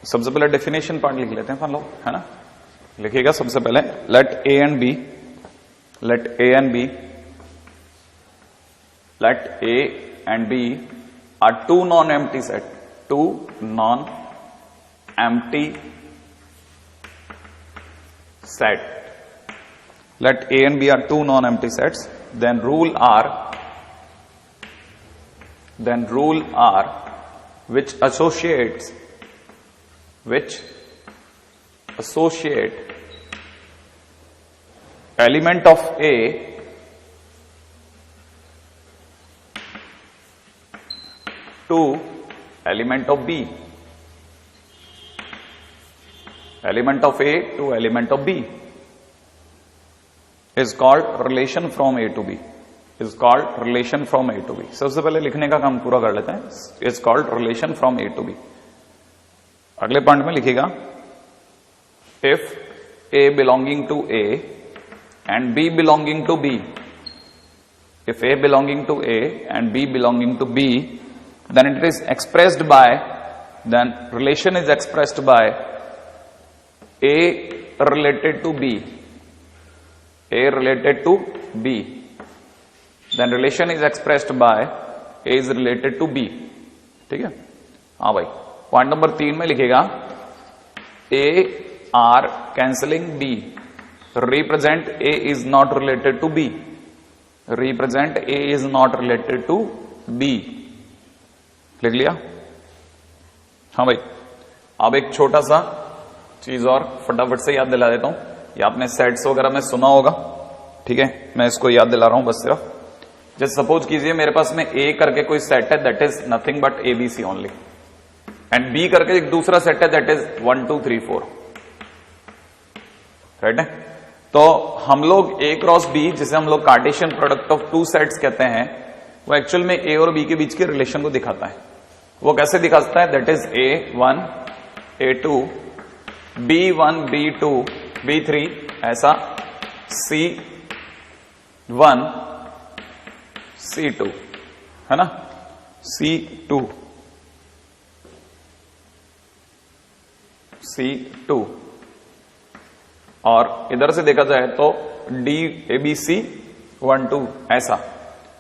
सबसे पहले definition part लिख लेते हैं अपन लोग, है ना। लिखिएगा सबसे पहले, let A and B are two non empty set, two non empty set. Let A and B are two non-empty sets. Then rule R which associate element of A to element of B, element of A to element of B is called relation from A to B, is called relation from A to B. सबसे पहले लिखने का काम पूरा कर लेते हैं, is called relation from A to B. अगले पॉइंट में लिखिएगा, if A belonging to A and B belonging to B, if A belonging to A and B belonging to B, then it is expressed by, then relation is expressed by A related to B, A related to B, then relation is expressed by A is related to B. ठीक है, हाँ भाई. Point number 3 में लिखेगा, A are cancelling B, represent A is not related to B, represent A is not related to B. लिख लिया, हाँ भाई. अब एक छोटा सा चीज और फटाफट से याद दिला देता हूं, ये आपने सेट्स वगैरह में सुना होगा, ठीक है, मैं इसको याद दिला रहा हूं बस सिर्फ. जैसे सपोज कीजिए मेरे पास में A करके कोई सेट है, that is nothing but ABC only, and B करके एक दूसरा सेट है, दैट इज 1 2 3 4, राइट है. तो हम लोग A क्रॉस B, जिसे हम लोग Cartesian product of two sets कहते हैं, वो एक्चुअल में A और B के बीच के रिलेशन को दिखाता है. वो कैसे दिखाता है, that is A1 A2 B1 B2 B3, ऐसा C1 C2, है ना, C2 और इधर से देखा जाए तो D ABC 1 2, ऐसा.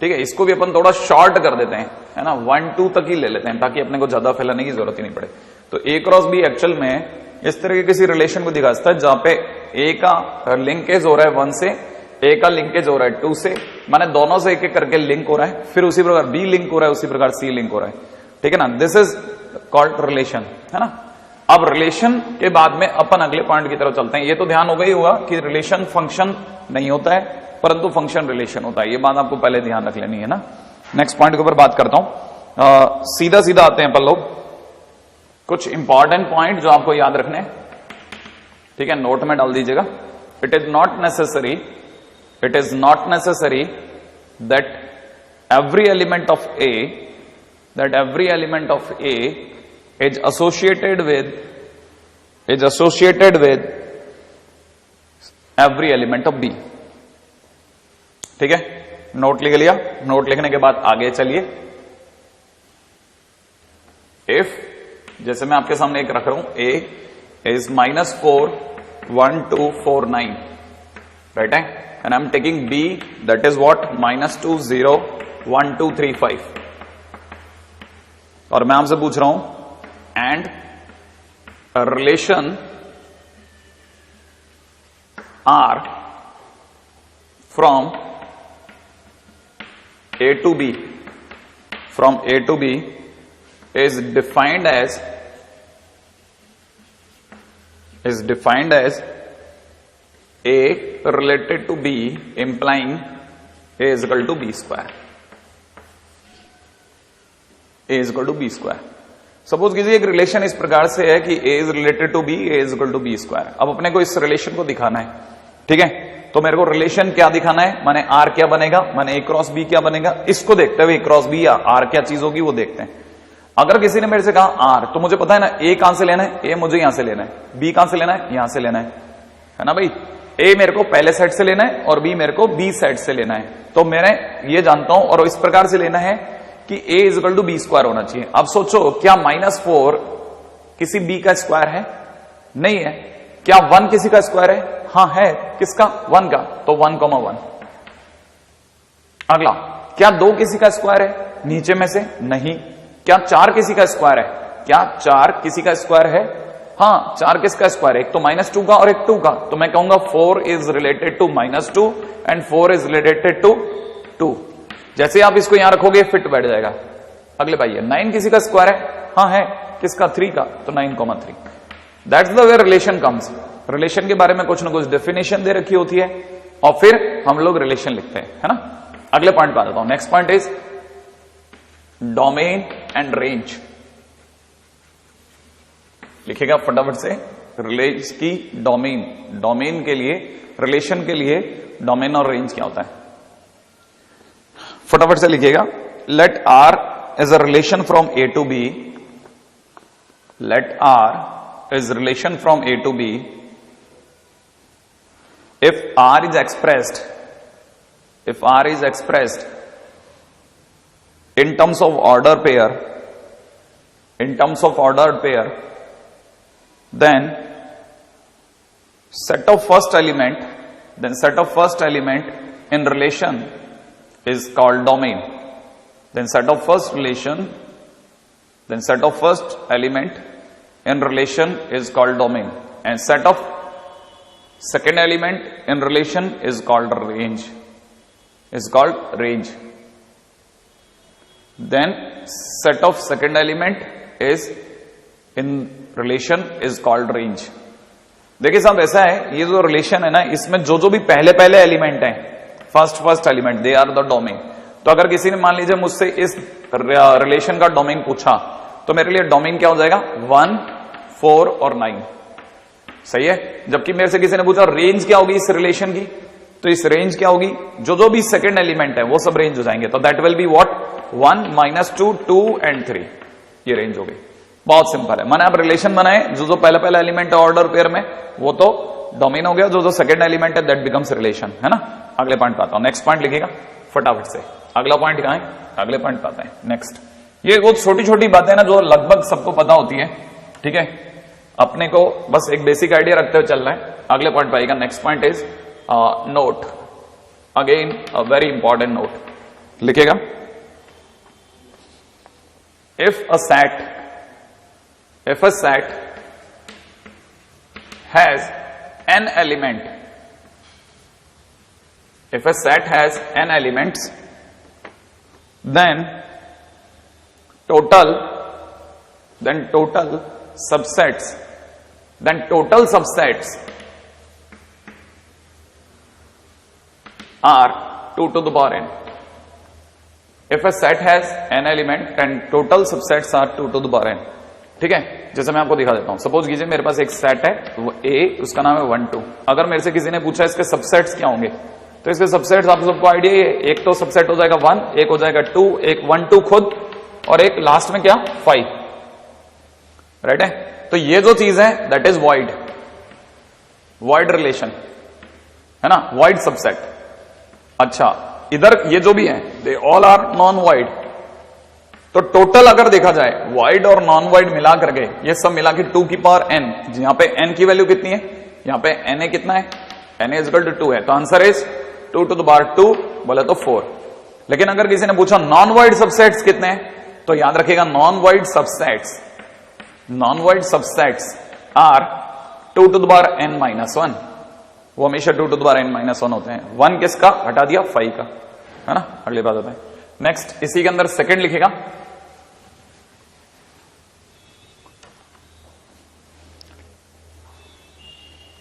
ठीक है, इसको भी अपन थोड़ा शॉर्ट कर देते हैं, है ना, 1 2 तक ही ले लेते हैं ताकि अपने को ज्यादा फैलाने की जरूरत ही नहीं पड़े. तो A क्रॉस B एक्चुअल में इस तरह के किसी रिलेशन को दिखाता है जहां पे A का लिंकेज हो रहा है 1 से, A का लिंकेज हो रहा है 2 से, माने दोनों से एक एक करके लिंक हो रहा है, फिर उसी प्रकार B लिंक हो रहा है, उसी प्रकार C लिंक हो रहा है. ठीक है ना, दिस इज कॉल्ड रिलेशन, है ना. अब रिलेशन के बाद में अपन अगले पॉइंट की तरफ चलते हैं. ये तो ध्यान हो गई होगा कि रिलेशन फंक्शन नहीं होता है, परंतु फंक्शन रिलेशन होता है. ये बात आपको पहले ध्यान रख लेनी है ना. नेक्स्ट पॉइंट के ऊपर बात करता हूं. सीधा सीधा आते हैं अपन लोग, कुछ इंपॉर्टेंट पॉइंट जो आपको याद रखने, ठीक है, नोट में डाल दीजिएगा. It is not necessary that every element of A is associated with every element of B. ठीक है, नोट लिख लिया. नोट लिखने के बाद आगे चलिए. इफ, जैसे मैं आपके सामने एक रख रहा हूं, A is -4 1 2 4 9, राइट है, and I am taking B, that is what, -2 0 1 2 3 5, और मैं आपसे पूछ रहा हूं, and a relation R from A to B is defined as A related to B, implying A is equal to B square. A is equal to B square. सपोज कीजिए एक relation इस प्रकार से है कि A is related to B, A is equal to B square. अब अपने को इस रिलेशन को दिखाना है, ठीक है, तो मेरे को रिलेशन क्या दिखाना है, माने R क्या बनेगा, माने A क्रॉस B क्या बनेगा, इसको देखते हुए A क्रॉस B या R क्या चीज होगी वो देखते हैं. अगर किसी ने मेरे से कहा R, तो मुझे पता है ना A कहां से लेना है, A मुझे यहां से लेना है, B कहां से लेना है, यहां से लेना है ना भाई. A मेरे को पहले सेट से लेना है और B मेरे को B सेट से लेना है. तो मैं ये जानता हूं और इस प्रकार से लेना है कि A is equal to B square होना चाहिए. अब सोचो क्या -4 किसी b का स्क्वायर है? नहीं है। क्या 1 किसी का स्क्वायर है? हाँ है। किसका? 1 का, तो 1,1। अगला, क्या 2 किसी का स्क्वायर है? नीचे में से नहीं। क्या 4 किसी का स्क्वायर है? क्या 4 किसी का स्क्वायर है? हाँ, 4 किसका स्क्वायर है? एक तो -2 का और एक 2 का, तो मैं कहूंगा 4 is related to -2 and 4 is related to 2। जैसे आप इसको यहां रखोगे फिट बैठ जाएगा। अगले भाई, 9 किसी का स्क्वायर है? हाँ है। किसका? 3 का, तो 9,3। That's the way relation comes. Relation के बारे में कुछ ना कुछ डेफिनेशन दे रखी होती है और फिर हम लोग रिलेशन लिखते हैं, है ना। अगले पॉइंट पे आ जाता हूं। Next point is domain and range. लिखेगा फटाफट से। रिलेशन की डोमेन, डोमेन के लिए, रिलेशन के लिए डोमेन और रेंज क्या होता है, फटाफट से लिखिएगा। Let R is a relation from A to B. Let R is relation from A to B if R is expressed, if R is expressed in terms of order pair, in terms of ordered pair, then set of first element, then set of first element in relation is called domain. Then set of first relation, then set of first element in relation is called domain, and set of second element in relation is called range, is called range. Then set of second element is in relation is called range. देखिए साहब, ऐसा है, ये जो relation है ना, इसमें जो जो भी पहले पहले एलिमेंट हैं, first element, they are the domain. तो अगर किसी ने मान लीजिए मुझसे इस रिलेशन का डोमेन पूछा, तो मेरे लिए डोमेन क्या हो जाएगा? 1, 4 और 9। सही है। जबकि मेरे से किसी ने पूछा रेंज क्या होगी इस रिलेशन की, तो इस रेंज क्या होगी? जो जो भी सेकंड एलिमेंट है वो सब रेंज हो जाएंगे। तो that will be what? 1, -2, 2 and 3। ये रेंज हो गई। बहुत सिंपल है। माने आप रिलेशन बनाए, जो जो पहला पहला एलिमेंट है ऑर्डर पेयर में वो तो डोमेन हो गया, जो जो सेकंड एलिमेंट है दैट बिकम्स रिलेशन, है ना। अगले पॉइंट पे आता हूं। नेक्स्ट पॉइंट लिखिएगा फटाफट से। अगला पॉइंट कहां है? अगले पॉइंट पे आते हैं। नेक्स्ट, ये वो छोटी छोटी बातें ना जो लगभग सबको पता होती है, ठीक है। अपने को बस एक बेसिक आइडिया रखते हुए चल रहा है। अगले पॉइंट पाएगा। Next point is note. Again a very important note. लिखेगा if a set has an element, if a set has n elements, then total subsets are 2 to the power n. If a set has n element, then total subsets are 2 to the power n. ठीक है। जैसे मैं आपको दिखा देता हूं। Suppose कीजिए मेरे पास एक सेट है A, उसका नाम है 1 2। अगर मेरे से किसी ने पूछा इसके सबसेट्स क्या होंगे, तो इसके सबसेट्स आप सबको आइडिया है। एक तो सबसेट हो जाएगा 1, एक हो जाएगा 2, एक 1 2 खुद, और एक लास्ट में क्या? 5। राइट है। तो ये जो चीज है दैट इज वॉइड रिलेशन, है ना, वॉइड सबसेट। अच्छा, इधर ये जो भी है they all are non void. तो टोटल अगर देखा जाए वॉइड और नॉन वॉइड मिला करके, ये सब मिला के 2 की पावर n, यहां पे n की वैल्यू कितनी है? यहां पे na कितना है? na इज इक्वल टू 2 है। तो answer is 2 to the power 2, बोले तो 4। लेकिन अगर किसी ने पूछा नॉन वॉइड सबसेट्स कितने हैं, तो याद रखिएगा non void subsets are 2 to the power n - 1। वो हमेशा 2 to the power n - 1 होते हैं। 1 किसका? हटा दिया 5 का, है ना। अगली बात होता है। नेक्स्ट, इसी के अंदर सेकंड लिखेगा।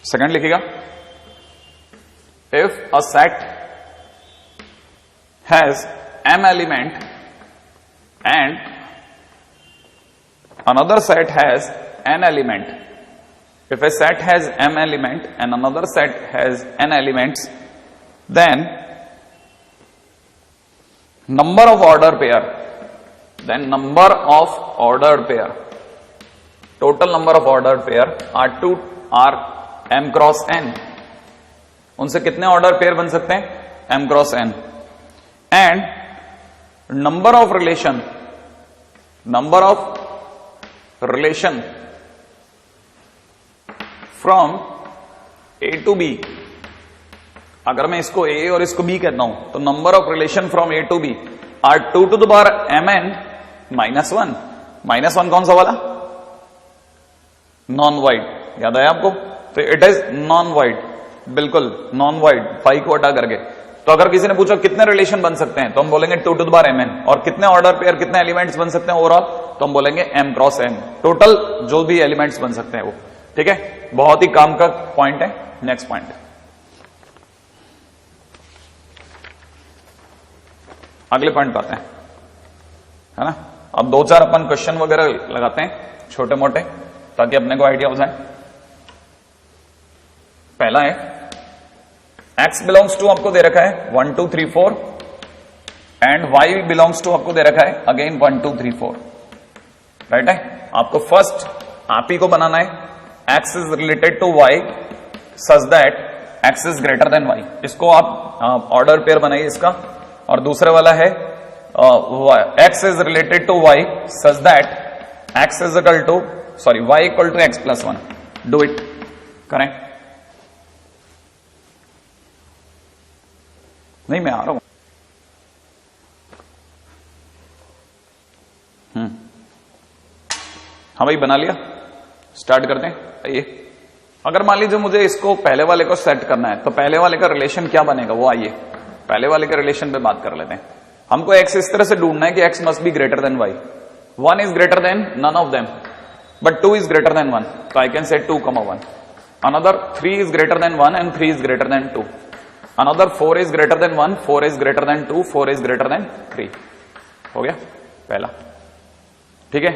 सेकंड लिखेगा if a set has m element and another set has n element, if a set has m element and another set has n elements, then number of ordered pair, total number of ordered pair are m cross n। उनसे कितने order pair बन सकते हैं? m cross n। And number of relation from A to B, अगर मैं इसको ए और इसको बी कहता हूं तो number of relation from A to B are 2 to the power mn -1। -1 कौन सा वाला? नॉन वाइड, याद आया आपको? तो इट इज नॉन वाइड, बिल्कुल नॉन वाइड, 5 को हटा करके। तो अगर किसी ने पूछा कितने रिलेशन बन सकते हैं तो हम बोलेंगे 2 to the power mn, और कितने ऑर्डर पेयर, कितने एलिमेंट्स बन सकते हैं ओवरऑल, तो हम बोलेंगे m क्रॉस n, टोटल जो भी एलिमेंट्स बन सकते हैं वो। ठीक है, बहुत ही काम का पॉइंट है। नेक्स्ट पॉइंट, अगले पॉइंट पे आते हैं, है ना। अब 2-4 अपन क्वेश्चन वगैरह लगाते हैं छोटे मोटे, ताकि अपने को आइडिया हो जाए। पहला है x बिलोंग्स टू, आपको दे रखा है 1 2 3 4, एंड y बिलोंग्स टू आपको दे रखा है अगेन 1 2 3 4, राइट है। आपको फर्स्ट आप ही को बनाना है, x is related to y such that x is greater than y। इसको आप ऑर्डर पेयर बनाइए इसका। और दूसरे वाला है x is related to y such that x is equal to y equal to x plus 1। Do it, करें। नहीं, मैं आ रहा हूं। हाँ भाई, बना लिया, स्टार्ट करते हैं। आइए, अगर मान लीजिए मुझे इसको पहले वाले को सेट करना है तो पहले वाले का रिलेशन क्या बनेगा वो आइए पहले वाले के रिलेशन पे बात कर लेते हैं। हमको x इस तरह से ढूंढना है कि x must be greater than y। 1 is greater than none of them, but 2 is greater than 1, तो I can say 2, 1। Another 3 is greater than 1 and 3 is greater than 2। Another 4 is greater than 1, 4 is greater than 2, 4 is greater than 3। हो गया पहला, ठीक है।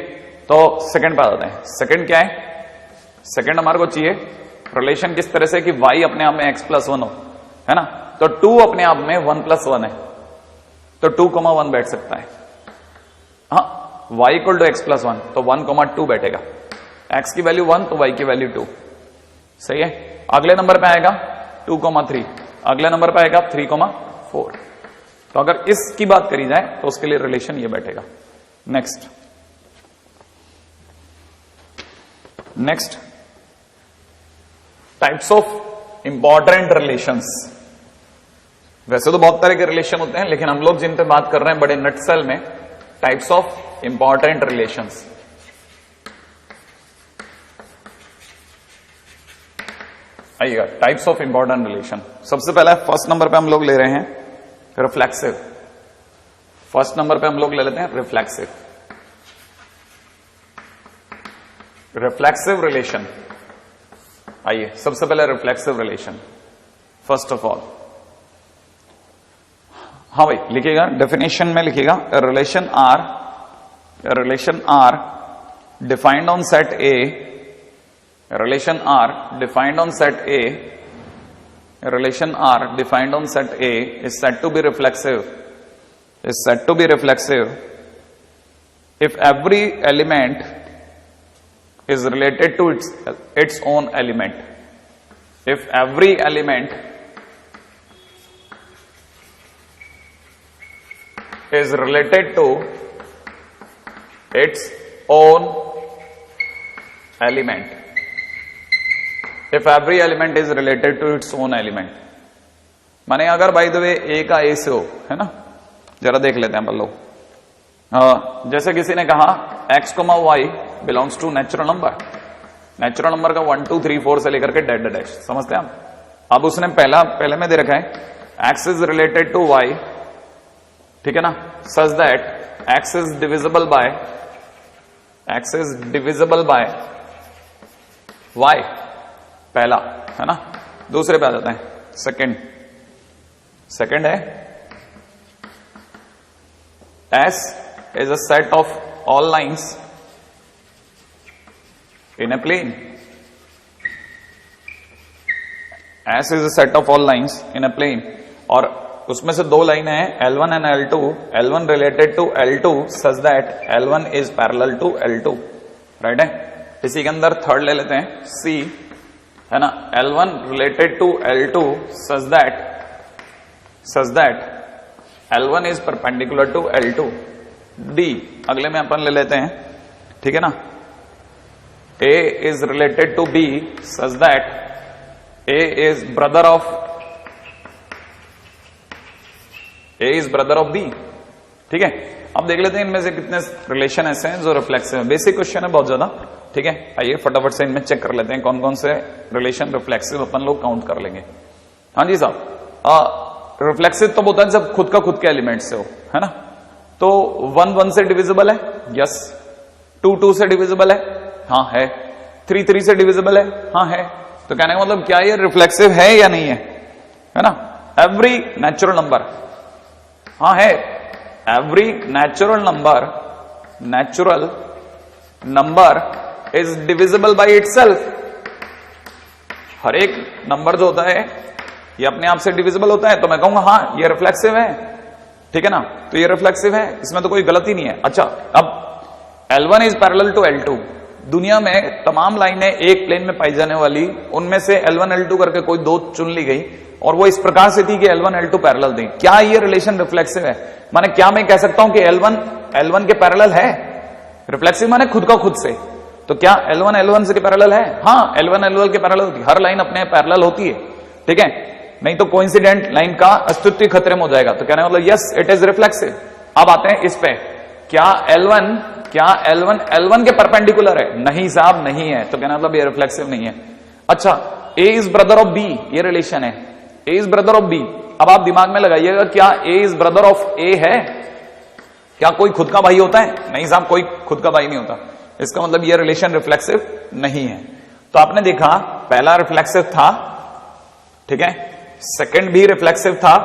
तो second पे आ जाते हैं। सेकंड क्या है? सेकंड हमारे को चाहिए रिलेशन किस तरह से कि y अपने आप में x प्लस 1 हो, है ना। तो 2 अपने आप में 1 प्लस 1 है, तो 2, 1 बैठ सकता है। हाँ, y equal to x plus 1, तो 1, 2 बैठेगा। x की वैल्यू 1 तो y की वैल्यू 2, सही है। अगले नंबर पे आएगा 2, 3, अगले नंबर पे आएगा 3, 4। तो अगर इसकी बात करी जाए तो उसके लिए रिलेशन ये बैठेगा। Next types of important relations. वैसे तो बहुत तरह के रिलेशन होते हैं, लेकिन हम लोग जिन पे बात कर रहे हैं बड़े नटसेल में, टाइप्स ऑफ इंपॉर्टेंट रिलेशंस। आइएगा, टाइप्स ऑफ इंपॉर्टेंट रिलेशन। सबसे पहला फर्स्ट नंबर पे हम लोग ले रहे हैं रिफ्लेक्सिव। फर्स्ट नंबर पे हम लोग ले लेते हैं रिफ्लेक्सिव। रिफ्लेक्सिव रिलेशन, आइए सबसे पहले reflexive relation. First of all, हाँ भाई लिखिएगा, डेफिनेशन में लिखिएगा, relation R defined on set A, relation R defined on set A, relation R defined on set A is said to be reflexive, if every element is related to its own element. If every element is related to its own element. If every element is related to its own element, माने अगर by the way ए का ए से हो, है ना। जरा देख लेते हैं अपन लोग। जैसे किसी ने कहा x, y belongs to natural number. Natural number का 1 2 3 4 से लेकर के डेड डैश, समझते हैं आप। अब उसने पहले में दे रखा है x is related to y, ठीक है ना, such that x is divisible by y, पहला, है ना। दूसरे पे आ जाते हैं सेकंड है S is a set of all lines in a plane. S is a set of all lines in a plane, और उसमें से दो लाइन है L1 and L2, L1 related to L2 such that L1 is parallel to L2, right है। इसी के अंदर third ले लेते हैं C, है ना, L1 related to L2 such that L1 is perpendicular to L2. D अगले में अपन ले लेते हैं, ठीक है ना, A is related to B such that A is brother of B। ठीक है, अब देख लेते हैं इनमें से कितने रिलेशन ऐसे हैं जो रिफ्लेक्सिव है। बेसिक क्वेश्चन है बहुत ज्यादा। ठीक है, आइए फटाफट से इनमें चेक कर लेते हैं कौन कौन से रिलेशन रिफ्लेक्सिव अपन लोग काउंट कर लेंगे। हाँ जी साहब, रिफ्लेक्सिव तब होता है जब खुद का खुद के एलिमेंट से हो, है ना। तो 1 1 से डिविजिबल है, यस। 2 2 से डिविजिबल है, हाँ है। 3 3 से डिविजिबल है, हाँ है। तो कहने का मतलब क्या ये रिफ्लेक्सिव है या नहीं है ना। एवरी नेचुरल नंबर, हाँ है। Every natural number is divisible by itself. हर एक नंबर जो होता है ये अपने आप से डिविजिबल होता है, तो मैं कहूंगा हाँ ये रिफ्लेक्सिव है। ठीक है ना, तो ये रिफ्लेक्सिव है, इसमें तो कोई गलती नहीं है। अच्छा, अब L1 is parallel to L2। दुनिया में तमाम लाइनें एक प्लेन में पाई जाने वाली, उनमें से L1 L2 करके कोई दो चुन ली गई और वो इस प्रकार से थी कि L1 L2 पैरेलल थी। क्या ये रिलेशन रिफ्लेक्सिव है? माने क्या मैं कह सकता हूं कि L1 के पैरेलल है? रिफ्लेक्सिव माने खुद का खुद से। तो क्या L1 L1 से के पैरेलल है? हाँ, L1 L1 के पैरेलल होती है। हर लाइन अपने पैरेलल होती है। ठीक है, नहीं तो कोइंसिडेंट लाइन का अस्तित्व खतरे में हो जाएगा। तो कहने मतलब यस इट इज रिफ्लेक्सिव। अब आते हैं इस पे, क्या L1 L1 के परपेंडिकुलर है? नहीं साहब, नहीं है। तो कहना मतलब ये रिफ्लेक्सिव नहीं है। अच्छा, A is brother of B, ये रिलेशन है। A is brother of B। अब आप दिमाग में लगाइएगा, क्या A is brother of A है? क्या कोई खुद का भाई होता है? नहीं साहब, कोई खुद का भाई नहीं होता। इसका मतलब ये रिलेशन रिफ्लेक्सिव नहीं है। तो आपने देखा पहला रिफ्लेक्सिव था, ठीक है, सेकंड भी रिफ्लेक्सिव था,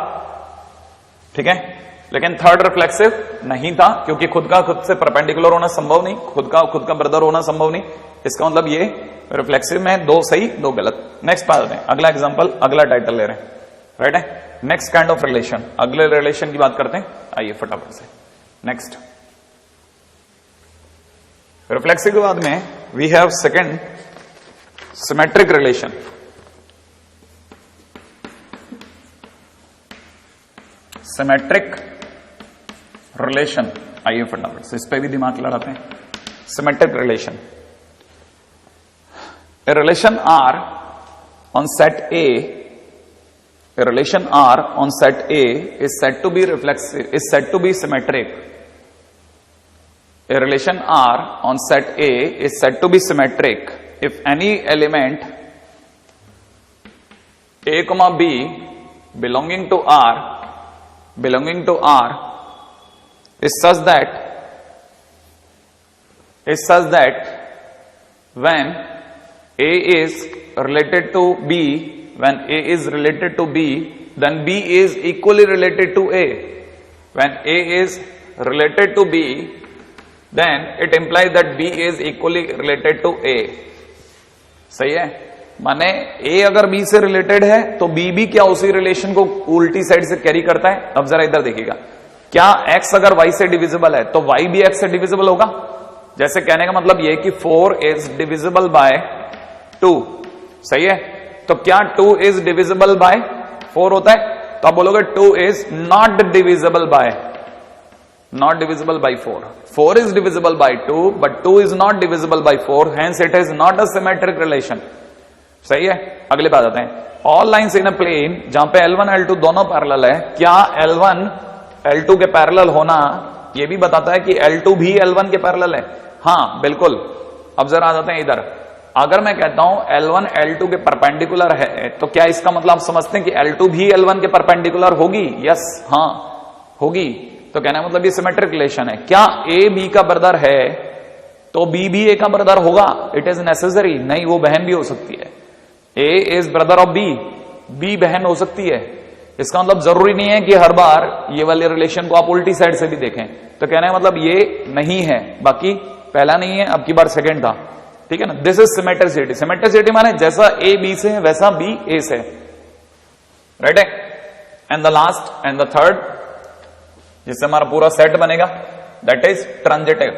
ठीक है, लेकिन थर्ड रिफ्लेक्सिव नहीं था क्योंकि खुद का खुद से परपेंडिकुलर होना संभव नहीं, खुद का ब्रदर होना संभव नहीं। इसका मतलब ये रिफ्लेक्सिव में दो सही दो गलत। नेक्स्ट बात है, अगला एग्जांपल, अगला टाइटल ले रहे हैं, राइट है। नेक्स्ट काइंड ऑफ रिलेशन, अगले रिलेशन की बात करते हैं। आइए फटाफट से नेक्स्ट रिफ्लेक्सिव के बाद में we have second symmetric relation. Symmetric relation, आइए फटाफट से इस पे भी दिमाग लड़ाते हैं। Symmetric relation, a relation R on set A, a relation R on set A is said to be reflexive, is said to be symmetric. A relation R on set A is said to be symmetric if any element A, B belonging to R is such that when A is related to B, then B is equally related to A. When A is related to B, then it implies that B is equally related to A. सही है, माने A अगर B से related है तो B भी क्या उसी रिलेशन को उल्टी साइड से कैरी करता है। अब जरा इधर देखिएगा, क्या X अगर Y से डिविजिबल है तो Y भी X से डिविजिबल होगा। जैसे कहने का मतलब यह कि 4 इज डिविजिबल बाय 2, सही है। तो क्या 2 इज डिविजिबल बाय 4 होता है? तो आप बोलोगे 2 is not divisible by 4। 4 is divisible by 2 but 2 is not divisible by 4, hence it is not a symmetric relation. सही है, अगले बात आते हैं। All lines in a plane जहां पे L1 L2 दोनों पैरेलल है, क्या L1 L2 के पैरेलल होना यह भी बताता है कि L2 भी L1 के पैरेलल है? हाँ बिल्कुल। अब जरा आ जाते हैं इधर, अगर मैं कहता हूं L1 L2 के परपेंडिकुलर है तो क्या इसका मतलब आप समझते हैं कि L2 भी L1 के परपेंडिकुलर होगी? यस, हाँ होगी। तो कहना मतलब ये सिमेट्रिक रिलेशन है। क्या A B का ब्रदर है तो B भी A का ब्रदर होगा? It is necessary? नहीं, वो बहन भी हो सकती है। A is brother of B, B बहन हो सकती है। इसका मतलब जरूरी नहीं है कि हर बार ये वाले रिलेशन को आप उल्टी साइड से भी देखें। तो कहना मतलब ये नहीं है, बाकी पहला नहीं है, अब की बार सेकंड था, ठीक है ना। This is symmetricity. सिमेट्रिसिटी माने जैसा A B से है वैसा B A से, राइट है। And the last and the third, जिससे हमारा पूरा सेट बनेगा, that is transitive.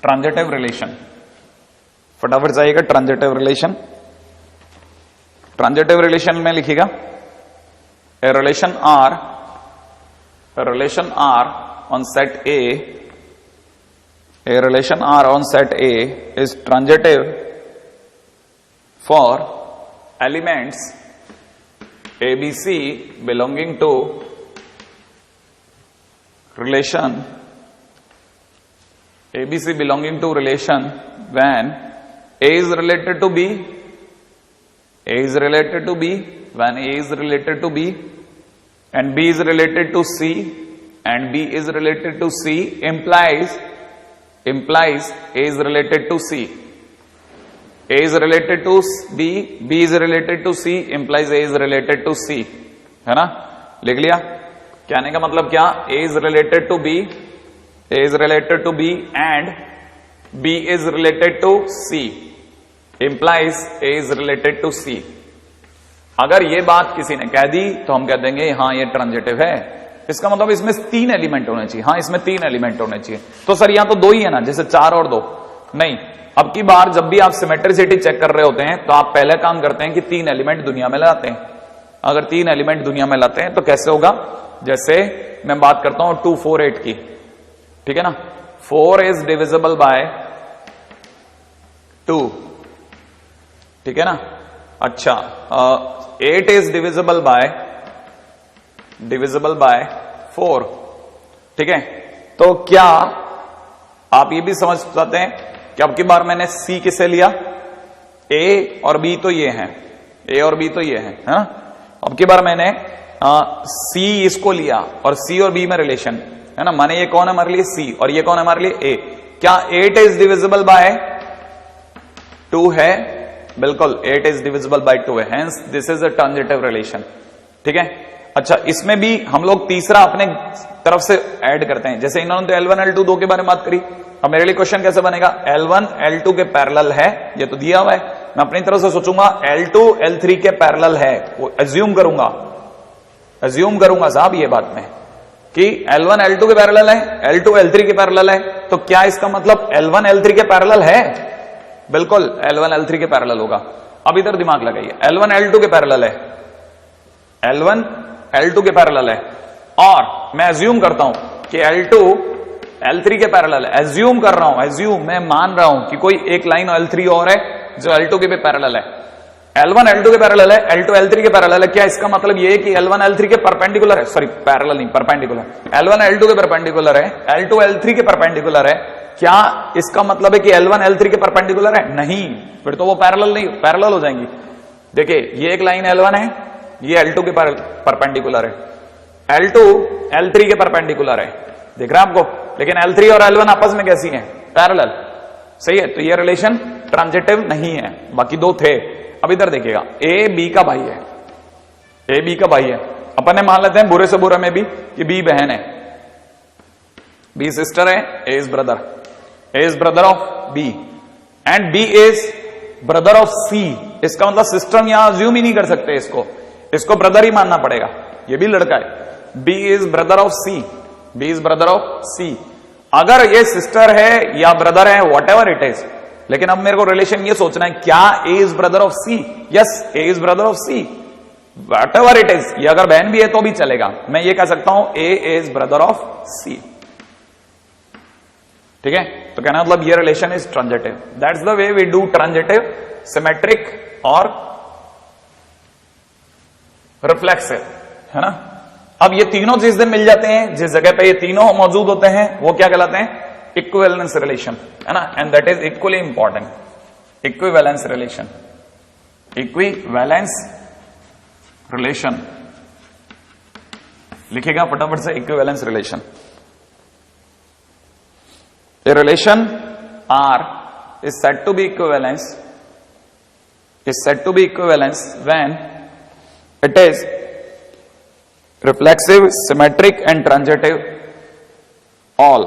Transitive relation, फटाफट जाइएगा। ट्रांजिटिव रिलेशन में लिखिएगा, a relation R on set a relation R on set A is transitive for elements ABC belonging to relation ABC belonging to relation when A is related to B, A is related to B, when A is related to B and B is related to C and B is related to C implies A is related to C. A is related to B, B is related to C implies A is related to C. है ना? लिख लिया? कहने का मतलब क्या? A is related to B, A is related to B and B is related to C implies A is related to C. अगर ये बात किसी ने कह दी तो हम कह देंगे हाँ ये ट्रांजिटिव है। इसका मतलब इसमें 3 एलिमेंट होने चाहिए। हाँ इसमें 3 एलिमेंट होने चाहिए। तो सर यहां तो 2 ही है ना, जैसे 4 और 2 नहीं। अब की बार जब भी आप सिमेट्रिसिटी चेक कर रहे होते हैं तो आप पहले काम करते हैं कि 3 एलिमेंट दुनिया में लाते हैं। अगर 3 एलिमेंट दुनिया में लाते हैं तो कैसे होगा? जैसे मैं बात करता हूं 2 4 8 की, ठीक है ना? 4 इज डिविजिबल बाय 2, ठीक है ना? अच्छा 8 इज डिविजिबल बाय 4, ठीक है? तो क्या आप ये भी समझ पाते हैं कि अब की बार मैंने C किसे लिया? A और B तो ये हैं, A और B तो ये हैं, है ना? अब की बार मैंने C इसको लिया और C और B में रिलेशन है ना, माने ये कौन है हमारे लिए? C और ये कौन है हमारे लिए? A। क्या 8 इज डिविजिबल बाय 2 है? बिल्कुल 8 इज डिविजिबल बाय 2 है, hence this is a transitive relation, ठीक है? अच्छा इसमें भी हम लोग तीसरा अपने तरफ से ऐड करते हैं। जैसे इन्होंने तो L1 L2 2 के बारे में बात करी, अब मेरे लिए क्वेश्चन कैसे बनेगा? L1 L2 के पैरेलल है, ये तो दिया हुआ है। मैं अपनी तरफ से सोचूंगा L2 L3 के पैरेलल है, वो एज्यूम करूंगा साहब ये बात में कि L1 L2 के पैरेलल है, L2 L3 के पैरेलल है, तो क्या इसका मतलब L1 L3 के पैरेलल है? बिल्कुल L1 L3 के पैरेलल होगा। अब इधर दिमाग लगाइए, L1 L2 के पैरेलल है, L1 L2 के पैरेलल है और मैं एज्यूम करता हूं कि L2 L3 के पैरेलल है। एज्यूम कर रहा हूं, एज्यूम मैं मान रहा हूं कि कोई एक लाइन L3 और है जो L2 के पैरेलल है। L1 L2 के पैरेलल है, L2 L3 के पैरेलल है। क्या इसका मतलब ये है कि L1 L3 के परपेंडिकुलर है? सॉरी पैरेलल नहीं, परपेंडिकुलर। L1 L2 के परपेंडिकुलर है, L2 L3 के परपेंडिकुलर है। क्या इसका मतलब है कि L1 L3 के परपेंडिकुलर है? नहीं, फिर तो वो पैरेलल नहीं, पैरेलल हो जाएंगी। देखिए ये एक लाइन L1 है, ये L2 के परपेंडिकुलर है, L2 L3 के परपेंडिकुलर है, देख रहे हैं आपको? लेकिन L3 और L1 आपस में कैसी हैं? पैरेलल, सही है? तो ये रिलेशन ट्रांजिटिव नहीं है, बाकी 2 थे। अब इधर देखिएगा, A B का भाई है, A B का भाई है। अपन ने मान लेते हैं बुरे से बुरा में भी कि B बहन है, B सिस्टर है, A is brother, A is brother of B and B is brother of C। इसका मतलब सिस्टम यहां अज्यूम ही नहीं कर सकते, इसको ब्रदर ही मानना पड़ेगा। ये भी लड़का है, B is brother of C, B is brother of C। अगर ये सिस्टर है या ब्रदर है, वॉट एवर इट इज, लेकिन अब मेरे को रिलेशन ये सोचना है क्या A is brother of C? Yes, A is brother of C, what ever it is. ये अगर बहन भी है तो भी चलेगा, मैं ये कह सकता हूं A is brother of C, ठीक है? तो कहना मतलब ये relation is transitive. That's the way we do transitive, symmetric और रिफ्लेक्सिव, है ना? अब ये तीनों चीजें मिल जाते हैं, जिस जगह पे ये तीनों मौजूद होते हैं वो क्या कहलाते हैं? इक्विवेलेंस रिलेशन, है ना? And that is equally important, equivalence relation, equivalence relation लिखेगा फटाफट से, equivalence relation. A relation R is said to be equivalence, when it is reflexive, symmetric and transitive all.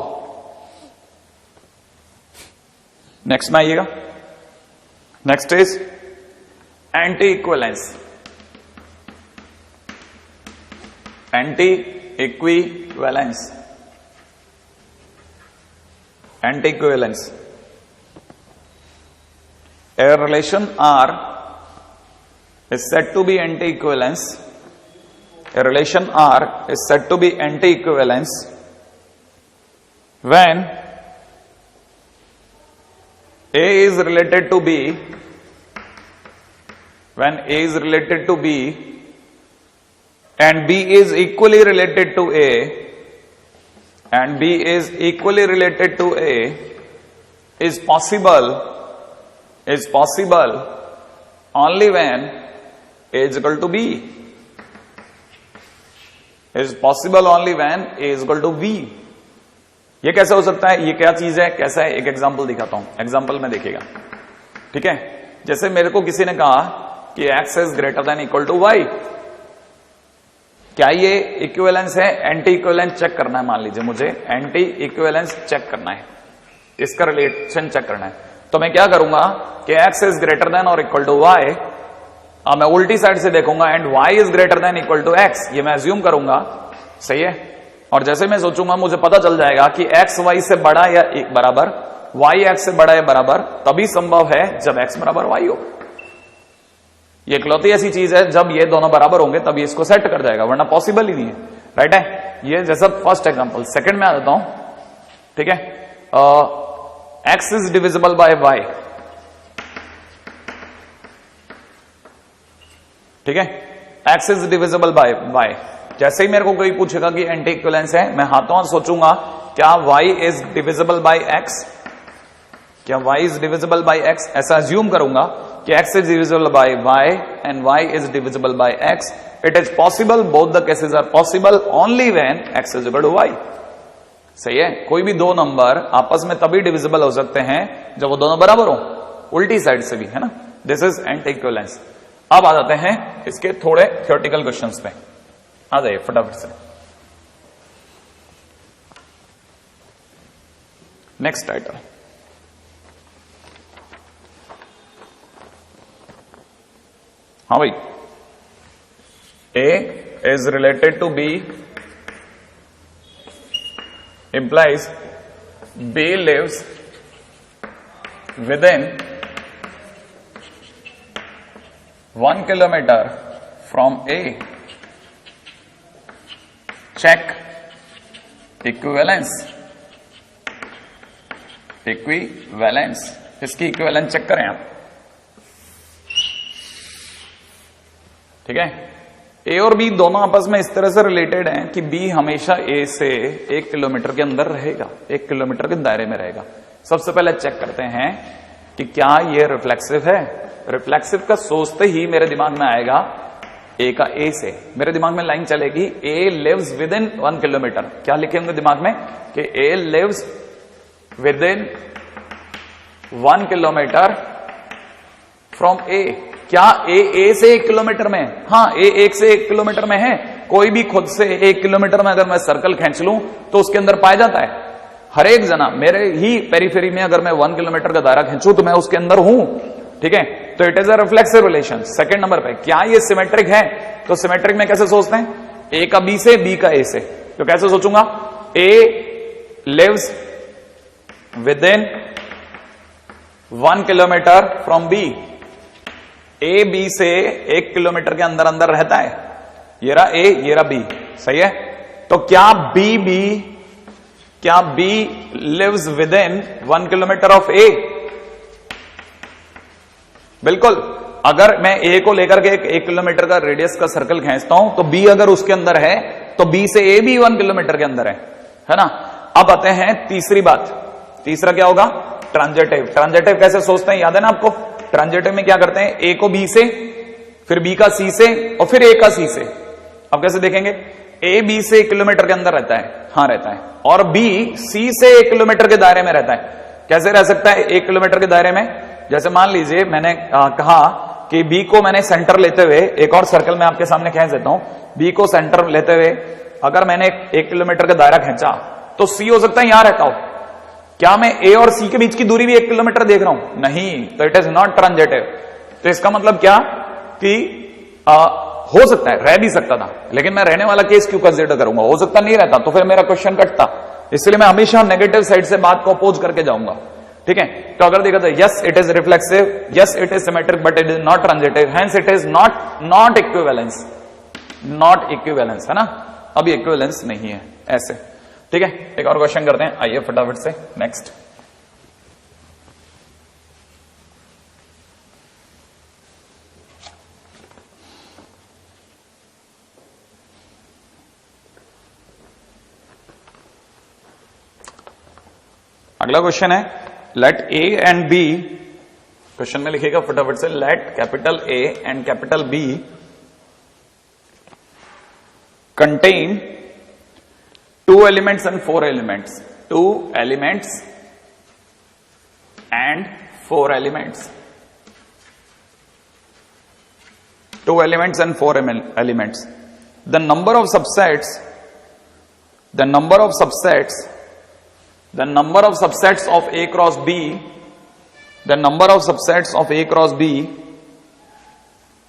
Next में आइएगा, next is anti equivalence, anti equivalence, anti equivalence. A relation R is said to be anti-equivalence. A relation R is said to be anti-equivalence when A is related to B, when A is related to B and B is equally related to A, and B is equally related to A, is possible only when A is equal to B, is possible only when A is equal to B. ये कैसे हो सकता है? ये क्या चीज है, कैसा है? एक एग्जांपल दिखाता हूं, एग्जांपल में देखिएगा, ठीक है। जैसे मेरे को किसी ने कहा कि x is greater than equal to y, क्या ये इक्विवेलेंस है? एंटी इक्विवेलेंस चेक करना है, मान लीजिए मुझे एंटी इक्विवेलेंस चेक करना है, इसका रिलेशन चेक करना है। तो मैं क्या करूंगा कि x इज ग्रेटर देन और इक्वल टू y, अब मैं उल्टी साइड से देखूंगा and y is greater than equal to x, ये मैं अज्यूम करूंगा, सही है। और जैसे मैं सोचूंगा मुझे पता चल जाएगा कि x y से बड़ा या बराबर, y x से बड़ा या बराबर तभी संभव है जब x बराबर y हो। ये इकलौती ऐसी चीज है जब ये दोनों बराबर होंगे तभी इसको सेट कर जाएगा, वरना पॉसिबल ही नहीं है, राइट है। ये जैसा फर्स्ट एग्जांपल। सेकंड में आ जाता हूं, ठीक है। x is divisible by y, ठीक है, x is divisible by y। जैसे ही मेरे को कोई पूछेगा कि एंटी इक्विवेलेंस है, मैं हाथों हाथ सोचूंगा क्या y is divisible by x, क्या y is divisible by x, ऐसा अज्यूम करूंगा कि x is divisible by y and y is divisible by x। It is possible, both the cases are possible only when x is equal to y, सही है। कोई भी दो number आपस में तभी डिविजिबल हो सकते हैं जब वो दोनों बराबर हो, उल्टी साइड से भी, है ना। This is anti equivalence. अब आ जाते हैं इसके थोड़े थ्योरेटिकल क्वेश्चंस पे, आ जाइए फटाफट से। नेक्स्ट टाइटल, हाँ भाई, A is related to B implies B lives within 1 kilometer from A. Check equivalence, equivalence, इसकी इक्विवेलेंस चेक करें आप, ठीक है। ए और बी दोनों आपस में इस तरह से रिलेटेड हैं कि बी हमेशा ए से 1 किलोमीटर के अंदर रहेगा, 1 किलोमीटर के दायरे में रहेगा। सबसे पहले चेक करते हैं कि क्या ये रिफ्लेक्सिव है। रिफ्लेक्सिव का सोचते ही मेरे दिमाग में आएगा ए का ए से, मेरे दिमाग में लाइन चलेगी A lives within 1 kilometre. क्या लिखे होंगे दिमाग में कि A lives within 1 kilometre from A. क्या ए से 1 किलोमीटर में? हाँ, ए 1 से 1 किलोमीटर में है। कोई भी खुद से 1 किलोमीटर में अगर मैं सर्कल खींच लूं तो उसके अंदर पाया जाता है। हर एक जना मेरे ही पेरिफेरी में अगर मैं 1 किलोमीटर का दायरा खींचूं तो मैं उसके अंदर हूं, ठीक है। तो it is a reflexive relation. Second number पे, क्या ये सिमेट्रिक है? तो सिमेट्रिक में कैसे सोचते हैं? ए का बी से, बी का ए से। तो कैसे सोचूंगा? A lives within 1 kilometre from B. A B से 1 किलोमीटर के अंदर अंदर रहता है। ये रहा ए, ये रहा बी, सही है। तो क्या B lives within 1 kilometre of A? बिल्कुल। अगर मैं ए को लेकर के 1 किलोमीटर का रेडियस का सर्कल खींचता हूं तो बी अगर उसके अंदर है तो बी से ए भी 1 किलोमीटर के अंदर है ना। अब आते हैं तीसरी बात। तीसरा क्या होगा? ट्रांजिटिव। ट्रांजिटिव कैसे सोचते हैं, याद है ना आपको? ट्रांजिटिव में क्या करते हैं? ए को बी से, फिर बी का सी से, और फिर ए का सी से। अब कैसे देखेंगे? ए बी से 1 किलोमीटर के अंदर रहता है, हाँ रहता है, और बी सी से 1 किलोमीटर के दायरे में रहता है। कैसे रह सकता है 1 किलोमीटर के दायरे में? जैसे मान लीजिए मैंने कहा कि बी को मैंने सेंटर लेते हुए, एक और सर्कल में आपके सामने खींच देता हूं, बी को सेंटर लेते हुए अगर मैंने 1 किलोमीटर का दायरा खींचा तो सी हो सकता है यहां रहता हो। क्या मैं ए और सी के बीच की दूरी भी 1 किलोमीटर देख रहा हूं? नहीं, तो इट इज नॉट ट्रांजिटिव। तो इसका मतलब क्या कि हो सकता है, रह भी सकता था, लेकिन मैं रहने वाला केस क्यों कंसीडर करूंगा? हो सकता नहीं रहता तो फिर मेरा क्वेश्चन कटता। इसलिए मैं हमेशा नेगेटिव साइड से बात को अपोज करके जाऊंगा, ठीक है। तो अगर देखा जाए, yes it is reflexive, yes it is symmetric, but it is not transitive, hence it is not equivalence, not equivalence, है ना। अब इक्विवेलेंस नहीं है ऐसे। ठीक है, एक और क्वेश्चन करते हैं, आइए फटाफट से नेक्स्ट। अगला क्वेश्चन है let A and B, question में लिखिएगा फटाफट से, let capital A and capital B contain 2 elements and 4 elements, 2 elements and 4 elements, 2 elements and 4 elements. The number of subsets, the number of subsets, the number of subsets of A cross B, the number of subsets of A cross B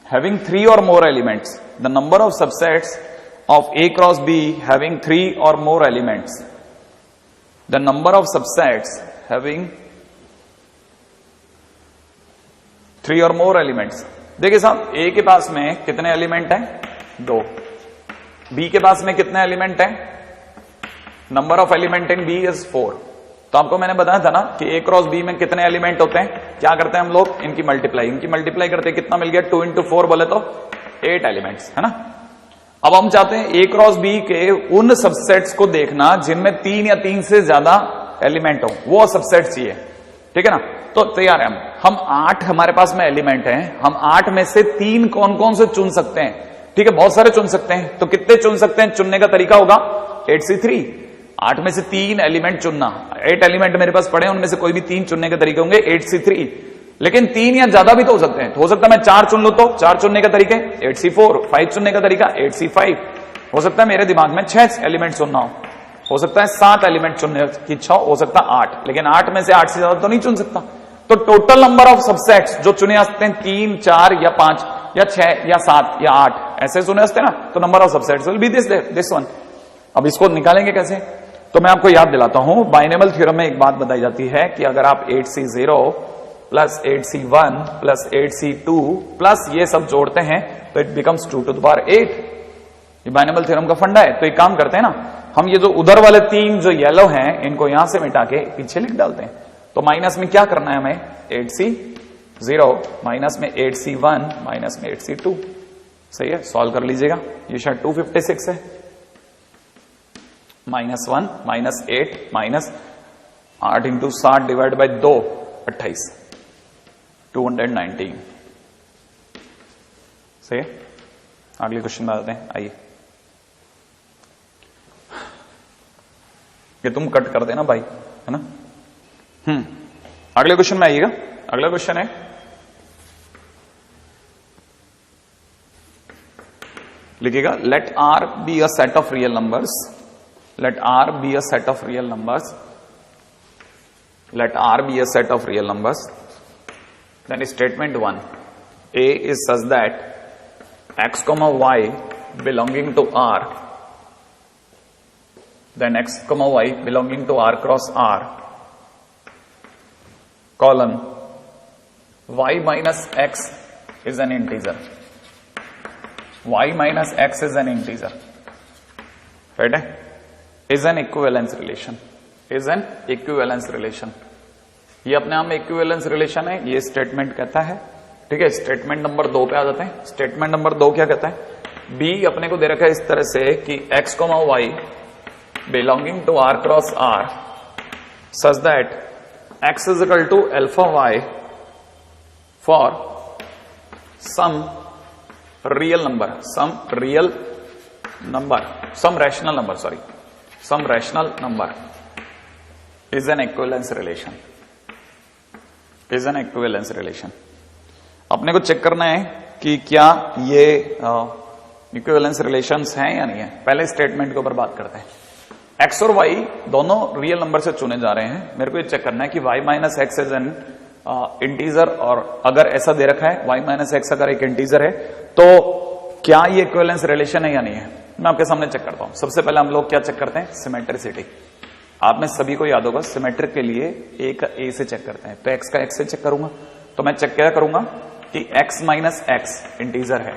having 3 or more elements, the number of subsets of A cross B having 3 or more elements, the number of subsets having 3 or more elements. देखिए साहब, A के पास में कितने element हैं? 2. B के पास में कितने element हैं? Number of element in B is 4. तो आपको मैंने बताया था ना कि A क्रॉस B में कितने एलिमेंट होते हैं, क्या करते हैं हम लोग, इनकी मल्टीप्लाई करते हैं, कितना मिल गया, 2 into 4 बोले तो 8 एलिमेंट्स, है ना। अब हम चाहते हैं A क्रॉस B के उन सबसेट्स को देखना जिनमें 3 या 3 से ज्यादा एलिमेंट हो, वो सबसेट चाहिए, ठीक है ना। तो तैयार है हम 8 हमारे पास में एलिमेंट हैं, हम 8 में से 3 कौन कौन से चुन सकते हैं, ठीक है, बहुत सारे चुन सकते हैं। तो कितने चुन सकते हैं, चुनने का तरीका होगा 8C3, 8 में से 3 एलिमेंट चुनना। 8 एलिमेंट मेरे पास पड़े, उनमें से कोई भी 3 चुनने के तरीके होंगे 8C3, लेकिन 3 या ज्यादा भी तो हो सकते हैं। तो हो सकता है मैं 4 चुन लूं, तो 4 चुनने का तरीके 8C4, 5 चुनने का तरीका 8C5, हो सकता है मेरे दिमाग में 6 एलिमेंट चुनना हो सकता है 7 एलिमेंट चुनने की इच्छा हो सकता है 8, लेकिन 8 में से 8 से ज्यादा तो नहीं चुन सकता। तो टोटल नंबर ऑफ सबसेट्स जो चुने जा सकते हैं 3, 4 या 5 या 6 या 7 या 8 ऐसे चुने जा सकते हैं ना, तो number of subsets will be this one. अब इसको निकालेंगे कैसे, तो मैं आपको याद दिलाता हूं, बाइनोमियल थ्योरम में एक बात बताई जाती है कि अगर आप 8C0 plus 8C1 plus 8C2 plus ये सब जोड़ते हैं तो it becomes 2 to the power 8। ये बाइनोमियल थ्योरम का फंडा है। तो एक काम करते हैं ना, हम ये जो उधर वाले 3 जो येलो हैं इनको यहां से मिटा के पीछे लिख डालते हैं। तो माइनस में क्या करना है हमें, 8C0 माइनस में 8C1 माइनस में 8C2, सही है, सॉल्व कर लीजिएगा। ये शायद 256 है, -1 -8 माइनस 8 इंटू 60 डिवाइड बाई 2 28, 219, सही है। अगले क्वेश्चन में आते हैं, आइए। ये तुम कट कर देना भाई, है ना। अगले क्वेश्चन में आइएगा। अगला क्वेश्चन है, लिखिएगा let R be a set of real numbers, let R be a set of real numbers, let R be a set of real numbers, then statement 1, A is such that x comma y belonging to R, then x comma y belonging to R cross R, colon y minus x is an integer, y minus x is an integer, right है, is an equivalence relation, is an equivalence relation। ये अपने आप में equivalence relation है, ये statement कहता है, ठीक है। स्टेटमेंट नंबर 2 पे आ जाते हैं। स्टेटमेंट नंबर 2 क्या कहता है, B अपने को दे रखा है इस तरह से कि x, y belonging to R cross R such that x is equal to alpha y for some real number, some rational number, sorry, some rational number is an equivalence relation, is an equivalence relation। अपने को check करना है कि क्या ये equivalence relations हैं या नहीं है। पहले स्टेटमेंट के ऊपर बात करते हैं। x और y दोनों रियल नंबर से चुने जा रहे हैं, मेरे को ये चेक करना है कि y minus X is an integer, और अगर ऐसा दे रखा है y माइनस एक्स अगर एक इंटीजर है तो क्या ये इक्विवेलेंस रिलेशन है या नहीं है। मैं आपके सामने चेक करता हूं। सबसे पहले हम लोग क्या चेक करते हैं, सिमेट्रिसिटी। आप में सभी को याद होगा सिमेट्रिक के लिए ए का ए से चेक करते हैं, तो एक्स का एक्स से चेक करूंगा। तो मैं चेक क्या करूंगा कि एक्स माइनस एक्स इंटीजर है,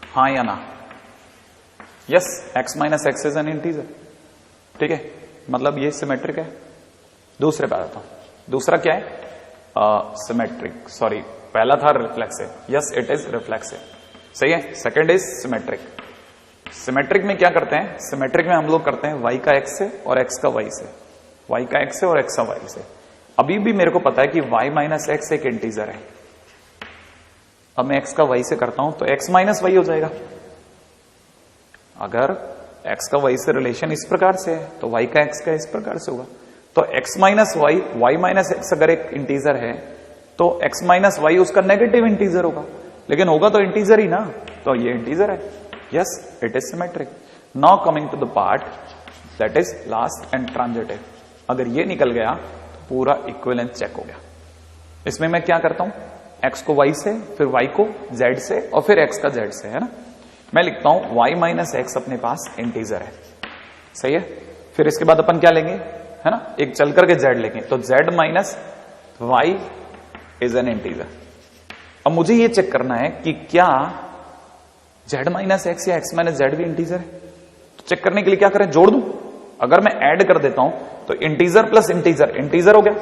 हाँ या ना। Yes, x minus X is an integer. ठीक है, मतलब ये सिमेट्रिक है। दूसरे पे आता हूं, दूसरा क्या है? सिमेट्रिक, सॉरी पहला था reflexive, yes it is reflexive, सही है। Second is symmetric. सिमेट्रिक में क्या करते हैं? सिमेट्रिक में हम लोग करते हैं y का x से और x का y से, y का x से और x का y से। अभी भी मेरे को पता है कि y माइनस एक्स एक इंटीजर है, अब मैं x का y से करता हूं तो x माइनस y हो जाएगा। अगर x का y से रिलेशन इस प्रकार से है तो y का x का इस प्रकार से होगा। तो x minus y, y minus x अगर एक इंटीजर है तो x माइनस वाई उसका नेगेटिव इंटीजर होगा, लेकिन होगा तो इंटीजर ही ना, तो ये इंटीजर है, yes it is symmetric. Now coming to the part that is last and transitive. अगर ये निकल गया तो पूरा इक्विवेलेंस चेक हो गया। इसमें मैं क्या करता हूं? x को y से, फिर y को z से और फिर x का z से, है ना। मैं लिखता हूं y माइनस एक्स अपने पास इंटीजर है, सही है। फिर इसके बाद अपन क्या लेंगे, है ना, एक चल करके z लेंगे, तो z minus y is an integer. अब मुझे ये चेक करना है कि क्या z माइनस एक्स या x माइनस z भी इंटीजर है। तो चेक करने के लिए क्या करें? जोड़ दूं। अगर मैं ऐड कर देता हूं तो इंटीजर प्लस इंटीजर इंटीजर हो गया,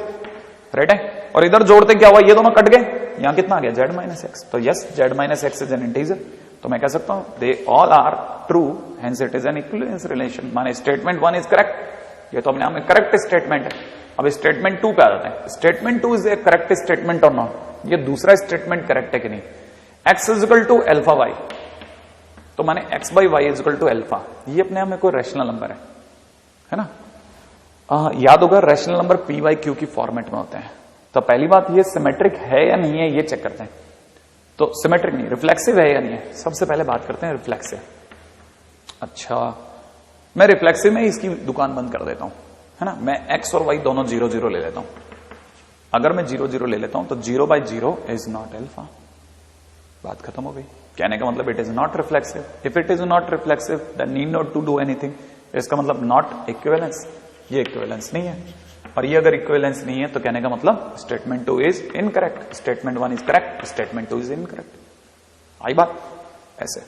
राइट है। और इधर जोड़ते क्या हुआ? ये दोनों कट गए, यहां कितना आ गया? z minus X. तो yes z minus X is an integer. तो मैं कह सकता हूं they all are true, hence it is an equivalence relation. माने स्टेटमेंट 1 इज करेक्ट, ये तो अपने आप में करेक्ट स्टेटमेंट है। अब स्टेटमेंट 2 पे आ जाते हैं। Statement 2 is a correct statement और नॉट, ये दूसरा स्टेटमेंट करेक्ट है कि नहीं। x is equal to alpha y, तो माने x by y is equal to alpha, ये अपने आप में कोई रैशनल नंबर है ना। याद होगा rational number p by q की फॉर्मेट में होते हैं। तो पहली बात ये सिमेट्रिक है या नहीं है ये चेक करते हैं। तो सिमेट्रिक नहीं, रिफ्लेक्सिव है या नहीं है, सबसे पहले बात करते हैं रिफ्लेक्सिव। अच्छा, मैं रिफ्लेक्सिव में इसकी दुकान बंद कर देता हूं, है ना। मैं x और y दोनों 0 0 ले लेता हूं। अगर मैं 0 0 ले लेता हूं तो 0 बाई 0 इज नॉट अल्फा, बात खत्म हो गई। कहने का मतलब it is not reflexive. If it is not reflexive then need not to do anything. इसका मतलब नॉट इक्विवेलेंस, ये इक्विवेलेंस नहीं है। और ये अगर इक्विवेलेंस नहीं है तो कहने का मतलब statement 2 is incorrect, statement 1 is correct, statement 2 is incorrect. आई बात ऐसे।